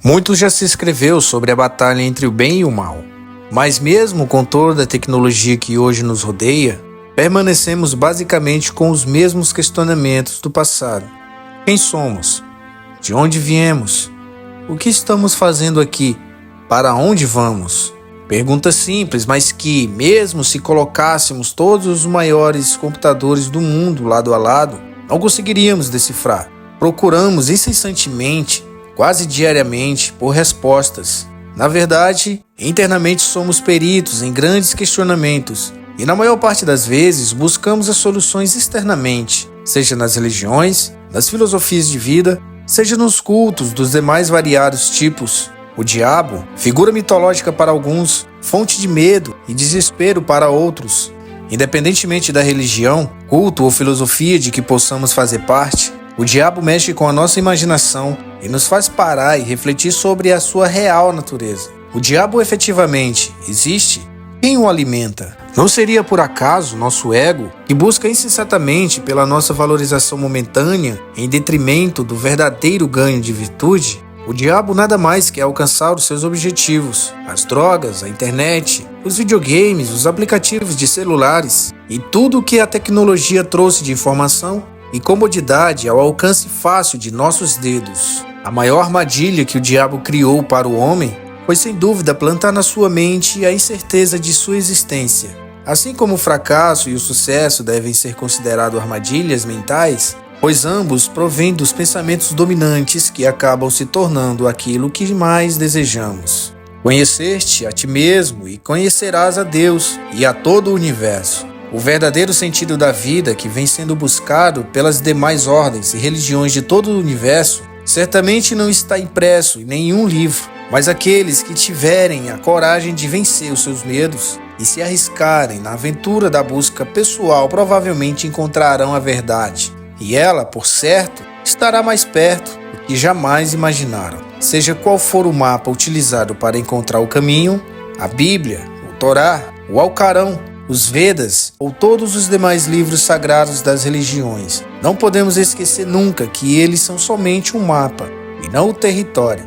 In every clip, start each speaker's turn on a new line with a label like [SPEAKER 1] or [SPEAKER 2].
[SPEAKER 1] Muito já se escreveu sobre a batalha entre o bem e o mal, mas mesmo com toda a tecnologia que hoje nos rodeia, permanecemos basicamente com os mesmos questionamentos do passado. Quem somos? De onde viemos? O que estamos fazendo aqui? Para onde vamos? Perguntas simples, mas que, mesmo se colocássemos todos os maiores computadores do mundo lado a lado, não conseguiríamos decifrar. Procuramos incessantemente, quase diariamente, por respostas. Na verdade, internamente somos peritos em grandes questionamentos e, na maior parte das vezes, buscamos as soluções externamente, seja nas religiões, nas filosofias de vida, seja nos cultos dos demais variados tipos. O diabo, figura mitológica para alguns, fonte de medo e desespero para outros. Independentemente da religião, culto ou filosofia de que possamos fazer parte, o diabo mexe com a nossa imaginação e nos faz parar e refletir sobre a sua real natureza. O diabo efetivamente existe? Quem o alimenta? Não seria por acaso nosso ego, que busca insensatamente pela nossa valorização momentânea em detrimento do verdadeiro ganho de virtude? O diabo nada mais quer alcançar os seus objetivos. As drogas, a internet, os videogames, os aplicativos de celulares e tudo o que a tecnologia trouxe de informação e comodidade ao alcance fácil de nossos dedos. A maior armadilha que o diabo criou para o homem foi sem dúvida plantar na sua mente a incerteza de sua existência. Assim como o fracasso e o sucesso devem ser considerados armadilhas mentais, pois ambos provêm dos pensamentos dominantes que acabam se tornando aquilo que mais desejamos. Conhecer-te a ti mesmo e conhecerás a Deus e a todo o universo. O verdadeiro sentido da vida que vem sendo buscado pelas demais ordens e religiões de todo o universo certamente não está impresso em nenhum livro, mas aqueles que tiverem a coragem de vencer os seus medos e se arriscarem na aventura da busca pessoal provavelmente encontrarão a verdade. E ela, por certo, estará mais perto do que jamais imaginaram. Seja qual for o mapa utilizado para encontrar o caminho, a Bíblia, o Torá, o Alcorão, os Vedas ou todos os demais livros sagrados das religiões, não podemos esquecer nunca que eles são somente um mapa e não o território,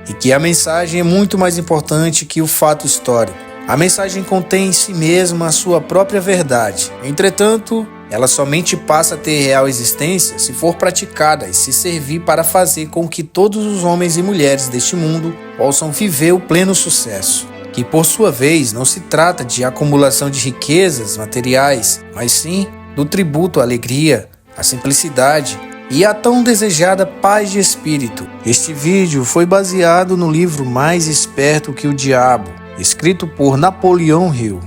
[SPEAKER 1] e que a mensagem é muito mais importante que o fato histórico. A mensagem contém em si mesma a sua própria verdade. Entretanto, ela somente passa a ter real existência se for praticada e se servir para fazer com que todos os homens e mulheres deste mundo possam viver o pleno sucesso, que por sua vez não se trata de acumulação de riquezas materiais, mas sim do tributo à alegria, à simplicidade e à tão desejada paz de espírito. Este vídeo foi baseado no livro Mais Esperto que o Diabo, escrito por Napoleão Hill.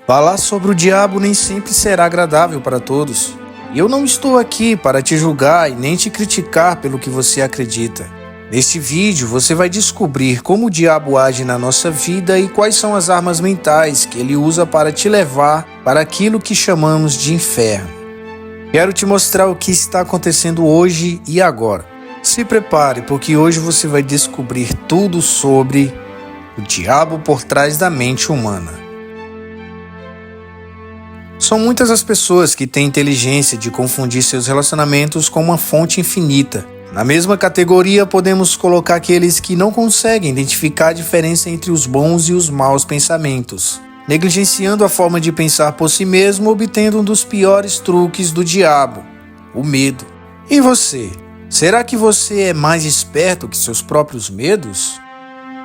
[SPEAKER 1] Falar sobre o diabo nem sempre será agradável para todos. E eu não estou aqui para te julgar e nem te criticar pelo que você acredita. Neste vídeo você vai descobrir como o diabo age na nossa vida e quais são as armas mentais que ele usa para te levar para aquilo que chamamos de inferno. Quero te mostrar o que está acontecendo hoje e agora. Se prepare, porque hoje você vai descobrir tudo sobre o diabo por trás da mente humana. São muitas as pessoas que têm inteligência de confundir seus relacionamentos com uma fonte infinita. Na mesma categoria, podemos colocar aqueles que não conseguem identificar a diferença entre os bons e os maus pensamentos, negligenciando a forma de pensar por si mesmo, obtendo um dos piores truques do diabo, o medo. E você? Será que você é mais esperto que seus próprios medos?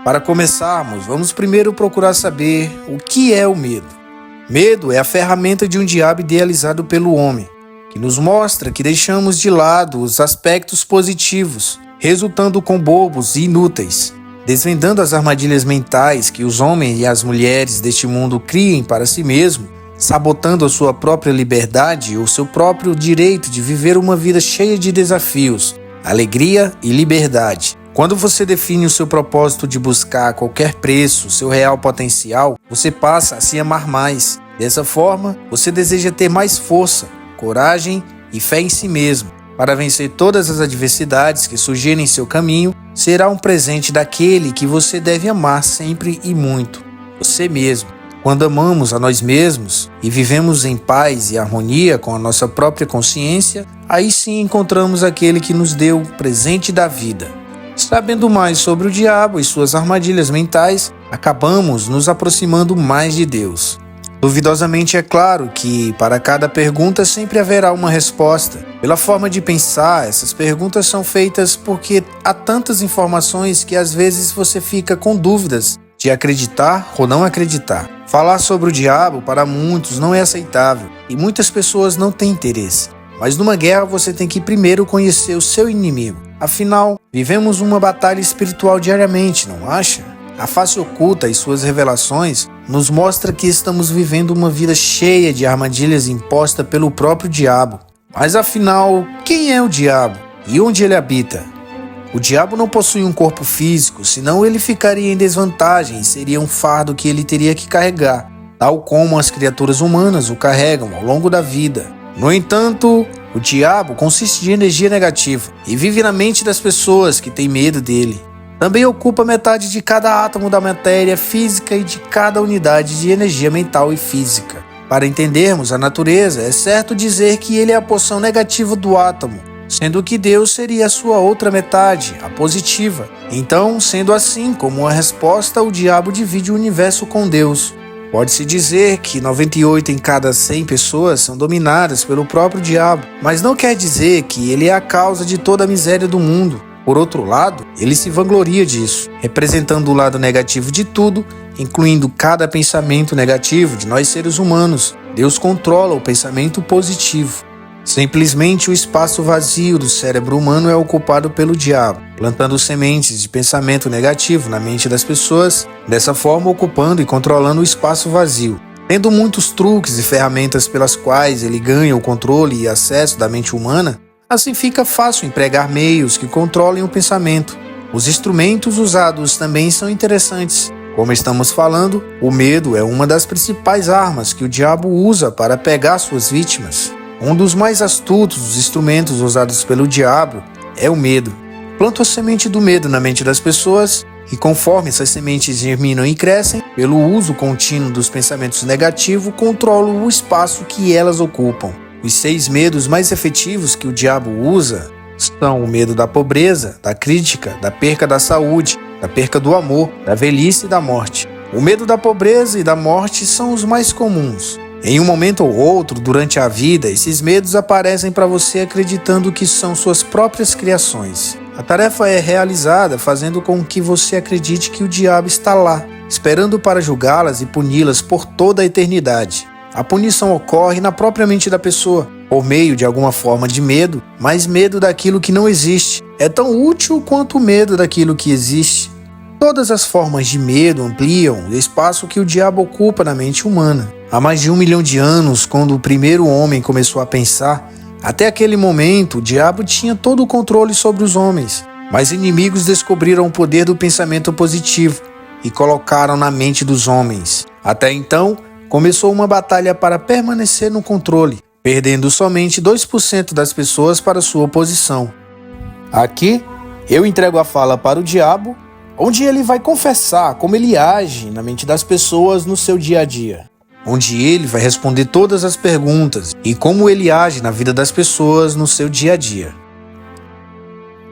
[SPEAKER 1] Para começarmos, vamos primeiro procurar saber o que é o medo. Medo é a ferramenta de um diabo idealizado pelo homem, que nos mostra que deixamos de lado os aspectos positivos, resultando com bobos e inúteis, desvendando as armadilhas mentais que os homens e as mulheres deste mundo criem para si mesmos, sabotando a sua própria liberdade e o seu próprio direito de viver uma vida cheia de desafios, alegria e liberdade. Quando você define o seu propósito de buscar a qualquer preço seu real potencial, você passa a se amar mais. Dessa forma, você deseja ter mais força, coragem e fé em si mesmo. Para vencer todas as adversidades que surgirem em seu caminho, será um presente daquele que você deve amar sempre e muito, você mesmo. Quando amamos a nós mesmos e vivemos em paz e harmonia com a nossa própria consciência, aí sim encontramos aquele que nos deu o presente da vida. Sabendo mais sobre o diabo e suas armadilhas mentais, acabamos nos aproximando mais de Deus. Duvidosamente é claro que, para cada pergunta, sempre haverá uma resposta. Pela forma de pensar, essas perguntas são feitas porque há tantas informações que às vezes você fica com dúvidas de acreditar ou não acreditar. Falar sobre o diabo para muitos não é aceitável e muitas pessoas não têm interesse. Mas numa guerra você tem que primeiro conhecer o seu inimigo. Afinal, vivemos uma batalha espiritual diariamente, não acha? A face oculta e suas revelações nos mostra que estamos vivendo uma vida cheia de armadilhas impostas pelo próprio diabo. Mas afinal, quem é o diabo e onde ele habita? O diabo não possui um corpo físico, senão ele ficaria em desvantagem e seria um fardo que ele teria que carregar, tal como as criaturas humanas o carregam ao longo da vida. No entanto, o diabo consiste de energia negativa e vive na mente das pessoas que têm medo dele. Também ocupa metade de cada átomo da matéria física e de cada unidade de energia mental e física. Para entendermos a natureza, é certo dizer que ele é a porção negativa do átomo, sendo que Deus seria a sua outra metade, a positiva. Então, sendo assim, como uma resposta, o diabo divide o universo com Deus. Pode-se dizer que 98 em cada 100 pessoas são dominadas pelo próprio diabo, mas não quer dizer que ele é a causa de toda a miséria do mundo. Por outro lado, ele se vangloria disso, representando o lado negativo de tudo, incluindo cada pensamento negativo de nós seres humanos. Deus controla o pensamento positivo. Simplesmente o espaço vazio do cérebro humano é ocupado pelo diabo, plantando sementes de pensamento negativo na mente das pessoas, dessa forma ocupando e controlando o espaço vazio. Tendo muitos truques e ferramentas pelas quais ele ganha o controle e acesso da mente humana, assim fica fácil empregar meios que controlem o pensamento. Os instrumentos usados também são interessantes. Como estamos falando, o medo é uma das principais armas que o diabo usa para pegar suas vítimas. Um dos mais astutos dos instrumentos usados pelo diabo é o medo. Planta a semente do medo na mente das pessoas e conforme essas sementes germinam e crescem, pelo uso contínuo dos pensamentos negativos, controlam o espaço que elas ocupam. Os 6 medos mais efetivos que o diabo usa são o medo da pobreza, da crítica, da perca da saúde, da perca do amor, da velhice e da morte. O medo da pobreza e da morte são os mais comuns. Em um momento ou outro, durante a vida, esses medos aparecem para você acreditando que são suas próprias criações. A tarefa é realizada fazendo com que você acredite que o diabo está lá, esperando para julgá-las e puni-las por toda a eternidade. A punição ocorre na própria mente da pessoa, por meio de alguma forma de medo, mas medo daquilo que não existe. É tão útil quanto o medo daquilo que existe. Todas as formas de medo ampliam o espaço que o diabo ocupa na mente humana. Há mais de 1 milhão de anos, quando o primeiro homem começou a pensar, até aquele momento o diabo tinha todo o controle sobre os homens. Mas inimigos descobriram o poder do pensamento positivo e colocaram na mente dos homens. Até então, começou uma batalha para permanecer no controle, perdendo somente 2% das pessoas para sua oposição. Aqui, eu entrego a fala para o diabo, onde ele vai confessar como ele age na mente das pessoas no seu dia a dia. Onde ele vai responder todas as perguntas e como ele age na vida das pessoas no seu dia a dia.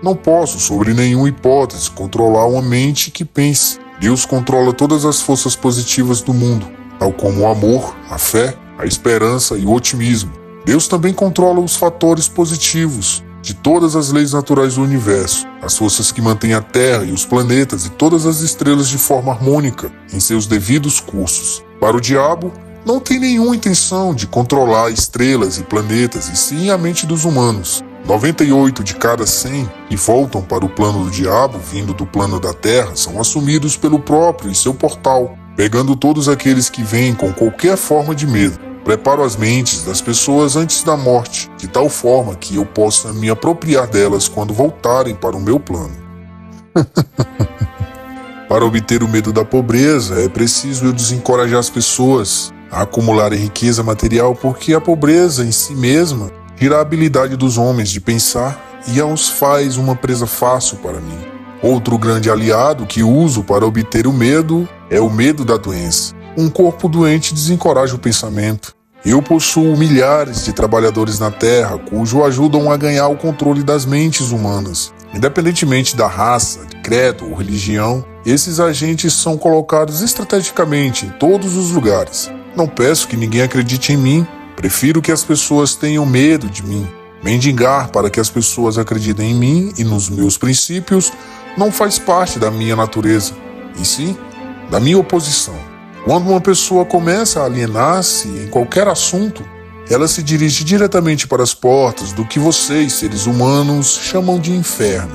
[SPEAKER 2] Não posso, sobre nenhuma hipótese, controlar uma mente que pense. Deus controla todas as forças positivas do mundo, tal como o amor, a fé, a esperança e o otimismo. Deus também controla os fatores positivos de todas as leis naturais do universo, as forças que mantêm a Terra e os planetas e todas as estrelas de forma harmônica em seus devidos cursos. Para o diabo, não tem nenhuma intenção de controlar estrelas e planetas, e sim a mente dos humanos. 98 de cada 100 que voltam para o plano do diabo, vindo do plano da Terra, são assumidos pelo próprio e seu portal, pegando todos aqueles que vêm com qualquer forma de medo. Preparo as mentes das pessoas antes da morte, de tal forma que eu possa me apropriar delas quando voltarem para o meu plano. Para obter o medo da pobreza, é preciso eu desencorajar as pessoas a acumularem riqueza material, porque a pobreza em si mesma tira a habilidade dos homens de pensar e os faz uma presa fácil para mim. Outro grande aliado que uso para obter o medo é o medo da doença. Um corpo doente desencoraja o pensamento. Eu possuo milhares de trabalhadores na Terra, cujo ajudam a ganhar o controle das mentes humanas. Independentemente da raça, credo ou religião, esses agentes são colocados estrategicamente em todos os lugares. Não peço que ninguém acredite em mim, prefiro que as pessoas tenham medo de mim. Mendigar para que as pessoas acreditem em mim e nos meus princípios não faz parte da minha natureza, e sim da minha oposição. Quando uma pessoa começa a alienar-se em qualquer assunto, ela se dirige diretamente para as portas do que vocês, seres humanos, chamam de inferno.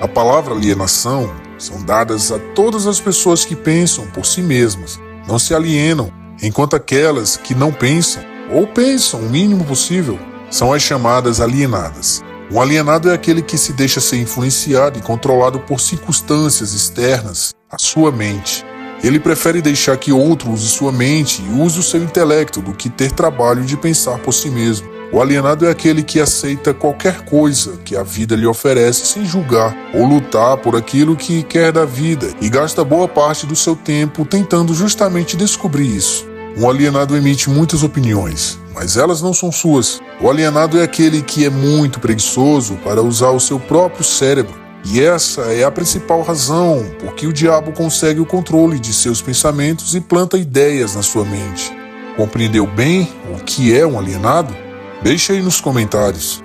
[SPEAKER 2] A palavra alienação são dadas a todas as pessoas que pensam por si mesmas, não se alienam, enquanto aquelas que não pensam, ou pensam o mínimo possível, são as chamadas alienadas. Um alienado é aquele que se deixa ser influenciado e controlado por circunstâncias externas à sua mente. Ele prefere deixar que outro use sua mente e use o seu intelecto do que ter trabalho de pensar por si mesmo. O alienado é aquele que aceita qualquer coisa que a vida lhe oferece sem julgar ou lutar por aquilo que quer da vida e gasta boa parte do seu tempo tentando justamente descobrir isso. Um alienado emite muitas opiniões, mas elas não são suas. O alienado é aquele que é muito preguiçoso para usar o seu próprio cérebro. E essa é a principal razão por que o diabo consegue o controle de seus pensamentos e planta ideias na sua mente. Compreendeu bem o que é um alienado? Deixe aí nos comentários.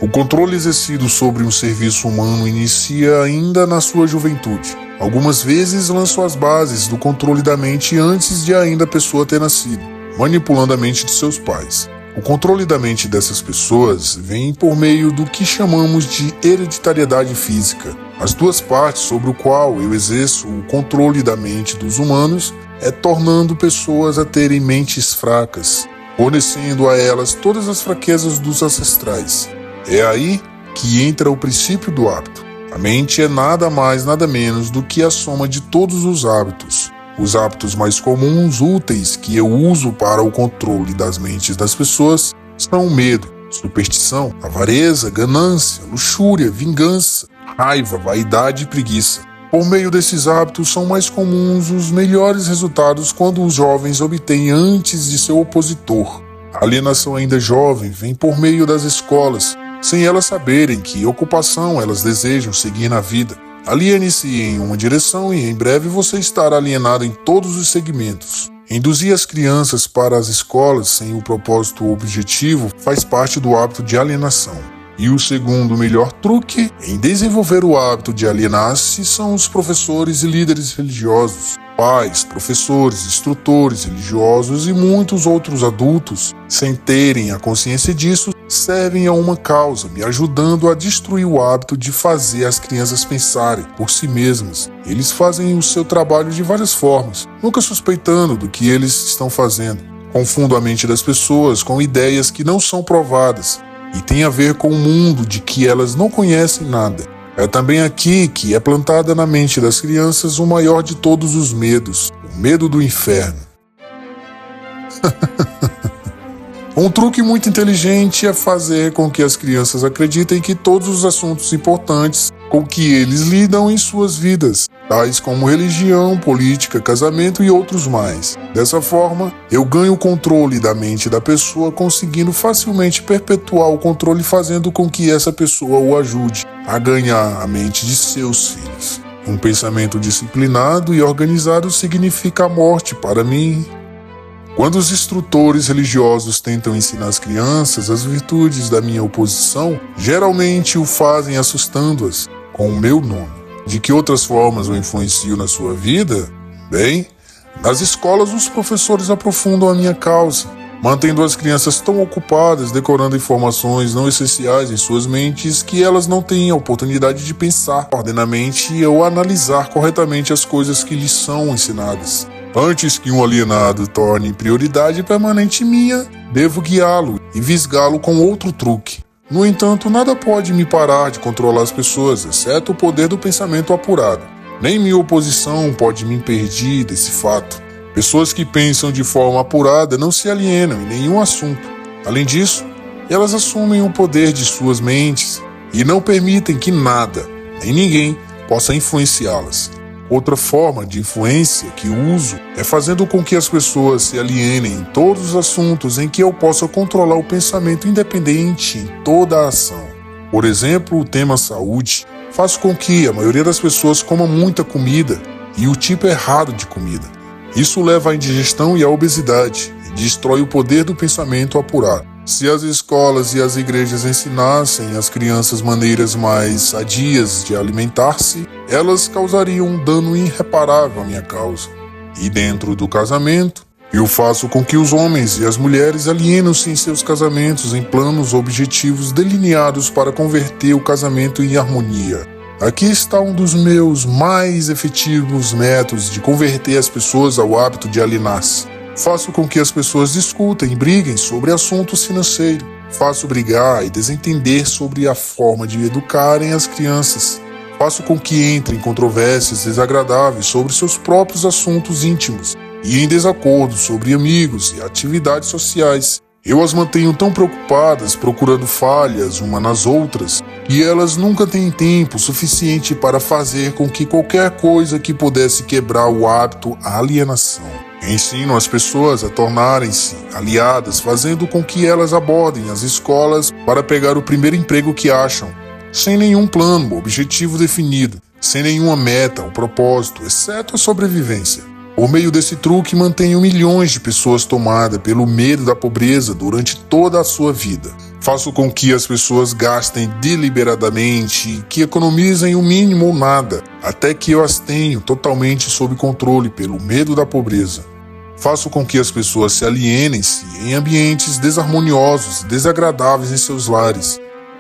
[SPEAKER 2] O controle exercido sobre um serviço humano inicia ainda na sua juventude. Algumas vezes lançam as bases do controle da mente antes de ainda a pessoa ter nascido, manipulando a mente de seus pais. O controle da mente dessas pessoas vem por meio do que chamamos de hereditariedade física. As duas partes sobre o qual eu exerço o controle da mente dos humanos é tornando pessoas a terem mentes fracas, fornecendo a elas todas as fraquezas dos ancestrais. É aí que entra o princípio do hábito. A mente é nada mais, nada menos do que a soma de todos os hábitos. Os hábitos mais comuns, úteis, que eu uso para o controle das mentes das pessoas são o medo, superstição, avareza, ganância, luxúria, vingança, raiva, vaidade e preguiça. Por meio desses hábitos são mais comuns os melhores resultados quando os jovens obtêm antes de seu opositor. A alienação ainda jovem vem por meio das escolas, sem elas saberem que ocupação elas desejam seguir na vida. Aliene-se em uma direção e em breve você estará alienado em todos os segmentos. Induzir as crianças para as escolas sem o propósito ou objetivo faz parte do hábito de alienação. E o segundo melhor truque em desenvolver o hábito de alienar-se são os professores e líderes religiosos. Pais, professores, instrutores religiosos e muitos outros adultos, sem terem a consciência disso, servem a uma causa, me ajudando a destruir o hábito de fazer as crianças pensarem por si mesmas. Eles fazem o seu trabalho de várias formas, nunca suspeitando do que eles estão fazendo. Confundo a mente das pessoas com ideias que não são provadas e tem a ver com um mundo de que elas não conhecem nada. É também aqui que é plantada na mente das crianças o maior de todos os medos, o medo do inferno. Um truque muito inteligente é fazer com que as crianças acreditem que todos os assuntos importantes com que eles lidam em suas vidas, tais como religião, política, casamento e outros mais. Dessa forma, eu ganho o controle da mente da pessoa, conseguindo facilmente perpetuar o controle, fazendo com que essa pessoa o ajude a ganhar a mente de seus filhos. Um pensamento disciplinado e organizado significa a morte para mim. Quando os instrutores religiosos tentam ensinar as crianças as virtudes da minha oposição, geralmente o fazem assustando-as com o meu nome. De que outras formas eu influencio na sua vida? Bem, nas escolas os professores aprofundam a minha causa, mantendo as crianças tão ocupadas decorando informações não essenciais em suas mentes que elas não têm a oportunidade de pensar ordenadamente ou analisar corretamente as coisas que lhes são ensinadas. Antes que um alienado torne prioridade permanente minha, devo guiá-lo e visgá-lo com outro truque. No entanto, nada pode me parar de controlar as pessoas, exceto o poder do pensamento apurado. Nem minha oposição pode me impedir desse fato. Pessoas que pensam de forma apurada não se alienam em nenhum assunto. Além disso, elas assumem o poder de suas mentes e não permitem que nada, nem ninguém, possa influenciá-las. Outra forma de influência que uso é fazendo com que as pessoas se alienem em todos os assuntos em que eu possa controlar o pensamento independente em toda a ação. Por exemplo, o tema saúde. Faço com que a maioria das pessoas coma muita comida e o tipo errado de comida. Isso leva à indigestão e à obesidade e destrói o poder do pensamento apurado. Se as escolas e as igrejas ensinassem às crianças maneiras mais sadias de alimentar-se, elas causariam um dano irreparável à minha causa. E dentro do casamento, eu faço com que os homens e as mulheres alienem-se em seus casamentos em planos objetivos delineados para converter o casamento em harmonia. Aqui está um dos meus mais efetivos métodos de converter as pessoas ao hábito de alienar-se. Faço com que as pessoas discutam e briguem sobre assuntos financeiros. Faço brigar e desentender sobre a forma de educarem as crianças. Faço com que entrem em controvérsias desagradáveis sobre seus próprios assuntos íntimos e em desacordo sobre amigos e atividades sociais. Eu as mantenho tão preocupadas procurando falhas umas nas outras que elas nunca têm tempo suficiente para fazer com que qualquer coisa que pudesse quebrar o hábito à alienação. Ensino as pessoas a tornarem-se aliadas, fazendo com que elas abordem as escolas para pegar o primeiro emprego que acham, sem nenhum plano, objetivo definido, sem nenhuma meta ou propósito, exceto a sobrevivência. Por meio desse truque, mantenho milhões de pessoas tomadas pelo medo da pobreza durante toda a sua vida. Faço com que as pessoas gastem deliberadamente, que economizem o mínimo ou nada, até que eu as tenho totalmente sob controle pelo medo da pobreza. Faço com que as pessoas se alienem-se em ambientes desarmoniosos e desagradáveis em seus lares.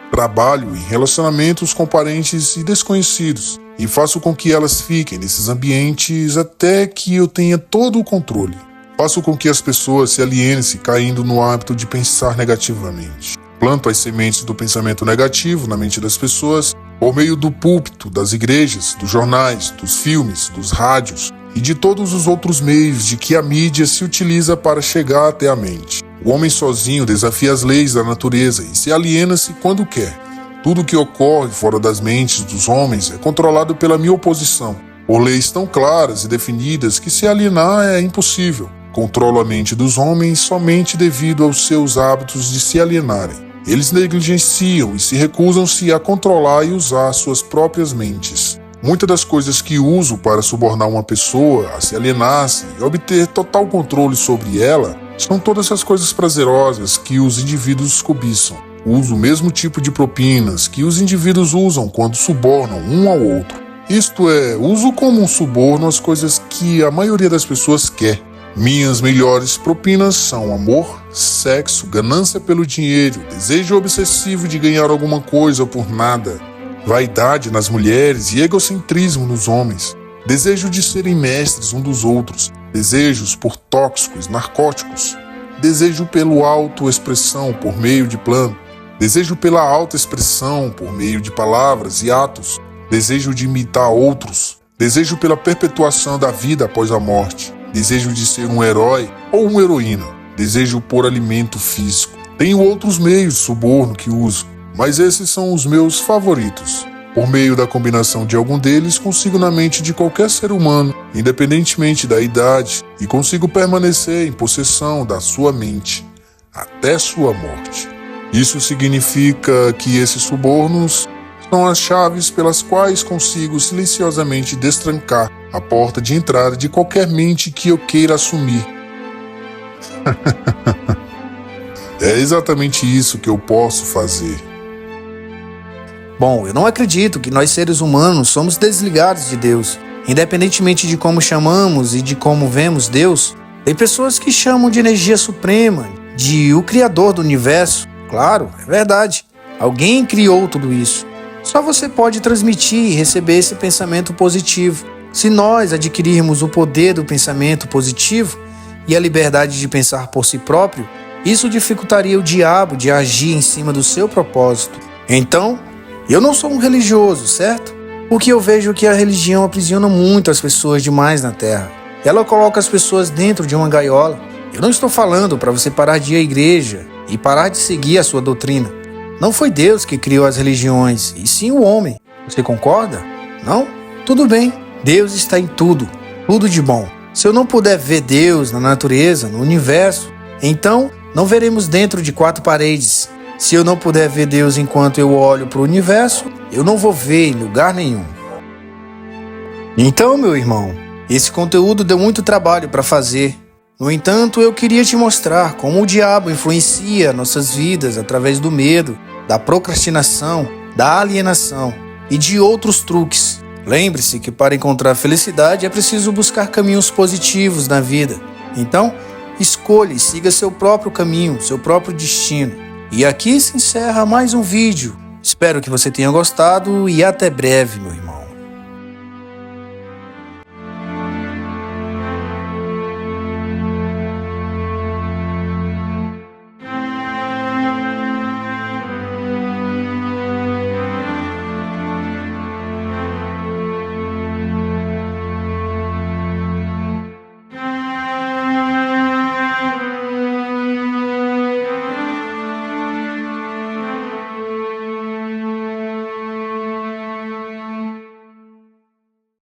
[SPEAKER 2] Trabalho em relacionamentos com parentes e desconhecidos e faço com que elas fiquem nesses ambientes até que eu tenha todo o controle. Faço com que as pessoas se alienem-se caindo no hábito de pensar negativamente. Planto as sementes do pensamento negativo na mente das pessoas por meio do púlpito, das igrejas, dos jornais, dos filmes, dos rádios e de todos os outros meios de que a mídia se utiliza para chegar até a mente. O homem sozinho desafia as leis da natureza e se aliena-se quando quer. Tudo que ocorre fora das mentes dos homens é controlado pela minha oposição, por leis tão claras e definidas que se alienar é impossível. Controlo a mente dos homens somente devido aos seus hábitos de se alienarem. Eles negligenciam e se recusam-se a controlar e usar suas próprias mentes. Muitas das coisas que uso para subornar uma pessoa a se alienar-se e obter total controle sobre ela são todas as coisas prazerosas que os indivíduos cobiçam. Uso o mesmo tipo de propinas que os indivíduos usam quando subornam um ao outro. Isto é, uso como um suborno as coisas que a maioria das pessoas quer. Minhas melhores propinas são amor, sexo, ganância pelo dinheiro, desejo obsessivo de ganhar alguma coisa por nada, vaidade nas mulheres e egocentrismo nos homens, desejo de serem mestres um dos outros, desejos por tóxicos, narcóticos, desejo pela autoexpressão por meio de plano, desejo pela autoexpressão por meio de palavras e atos, desejo de imitar outros, desejo pela perpetuação da vida após a morte, desejo de ser um herói ou uma heroína, desejo por alimento físico. Tenho outros meios de suborno que uso, mas esses são os meus favoritos. Por meio da combinação de algum deles, consigo na mente de qualquer ser humano, independentemente da idade, e consigo permanecer em possessão da sua mente, até sua morte. Isso significa que esses subornos são as chaves pelas quais consigo silenciosamente destrancar a porta de entrada de qualquer mente que eu queira assumir. É exatamente isso que eu posso fazer.
[SPEAKER 1] Bom, eu não acredito que nós seres humanos somos desligados de Deus. Independentemente de como chamamos e de como vemos Deus, tem pessoas que chamam de energia suprema, de o Criador do universo. Claro, é verdade. Alguém criou tudo isso. Só você pode transmitir e receber esse pensamento positivo. Se nós adquirirmos o poder do pensamento positivo e a liberdade de pensar por si próprio, isso dificultaria o diabo de agir em cima do seu propósito. Então, eu não sou um religioso, certo? Porque eu vejo que a religião aprisiona muito as pessoas demais na Terra. Ela coloca as pessoas dentro de uma gaiola. Eu não estou falando para você parar de ir à igreja e parar de seguir a sua doutrina. Não foi Deus que criou as religiões, e sim o homem. Você concorda? Não? Tudo bem. Deus está em tudo. Tudo de bom. Se eu não puder ver Deus na natureza, no universo, então não veremos dentro de quatro paredes. Se eu não puder ver Deus enquanto eu olho para o universo, eu não vou ver em lugar nenhum. Então, meu irmão, esse conteúdo deu muito trabalho para fazer. No entanto, eu queria te mostrar como o diabo influencia nossas vidas através do medo, da procrastinação, da alienação e de outros truques. Lembre-se que para encontrar felicidade é preciso buscar caminhos positivos na vida. Então, escolha e siga seu próprio caminho, seu próprio destino. E aqui se encerra mais um vídeo. Espero que você tenha gostado e até breve, meu irmão.